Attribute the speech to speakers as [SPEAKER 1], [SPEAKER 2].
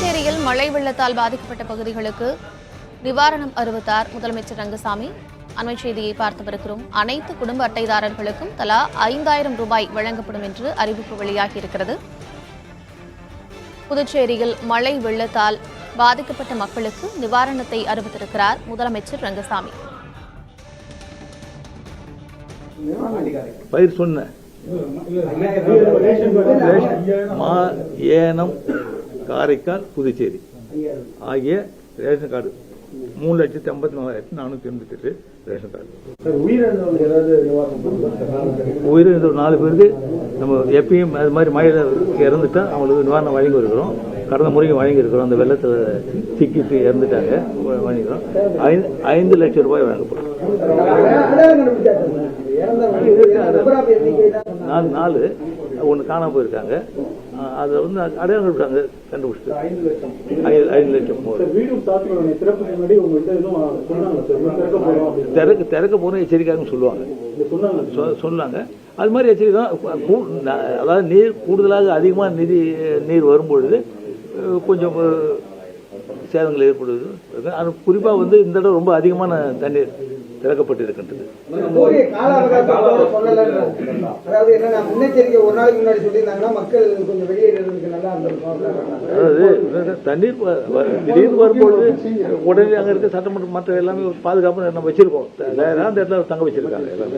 [SPEAKER 1] புதுச்சேரியில் மழை வெள்ளத்தால் பாதிக்கப்பட்ட பகுதிகளுக்கு நிவாரணம் அறிவித்தார் முதலமைச்சர் ரங்கசாமி. அண்மை செய்தியை பார்த்து வருகிறோம். அனைத்து குடும்ப அட்டைதாரர்களுக்கும் தலா 5000 ரூபாய் வழங்கப்படும் என்று அறிவிப்பு வெளியாகியிருக்கிறது. புதுச்சேரியில் மழை வெள்ளத்தால் பாதிக்கப்பட்ட மக்களுக்கு நிவாரணத்தை அறிவித்திருக்கிறார் முதலமைச்சர் ரங்கசாமி.
[SPEAKER 2] பயிர் சொன்ன ஏனம், காரைக்கால், புதுச்சேரி ஆகிய ரேஷன் கார்டு 3,54,488 ரேஷன் கார்டு. உயிரிழந்த 4 பேருக்கு நம்ம எப்பயும் அது மாதிரி மழையில் இறந்துட்டா அவங்களுக்கு நிவாரணம் வழங்கி இருக்கிறோம். கடந்த முறையும் வழங்கி இருக்கிறோம். அந்த வெள்ளத்தில் சிக்கிட்டு இறந்துட்டாங்க, வழங்கிக்கிறோம். 5 லட்சம் ரூபாய் வழங்கப்படும். 4 ஒன்று காணாமல் போயிருக்காங்க. அதை வந்து அடையாளம் இருக்காங்க, கண்டுபிடிச்சிட்டு 5 லட்சம். திறக்க போன எச்சரிக்கைன்னு சொன்னாங்க. அது மாதிரி எச்சரிக்கை. அதாவது நீர் கூடுதலாக அதிகமாக நீர் வரும்பொழுது கொஞ்சம் சேதங்கள் ஏற்படுது. அது குறிப்பாக வந்து இந்த இடம் ரொம்ப அதிகமான தண்ணீர் திறக்கப்பட்டு இருக்கின்றது. அதாவது தண்ணீர் திடீர்னு வரும்பொழுது உடனே அங்கே இருக்க சட்டமன்ற மற்ற எல்லாமே பாதுகாப்பு நம்ம வச்சிருக்கோம். அந்த இடத்துல தங்க வச்சிருக்காங்க எல்லாமே.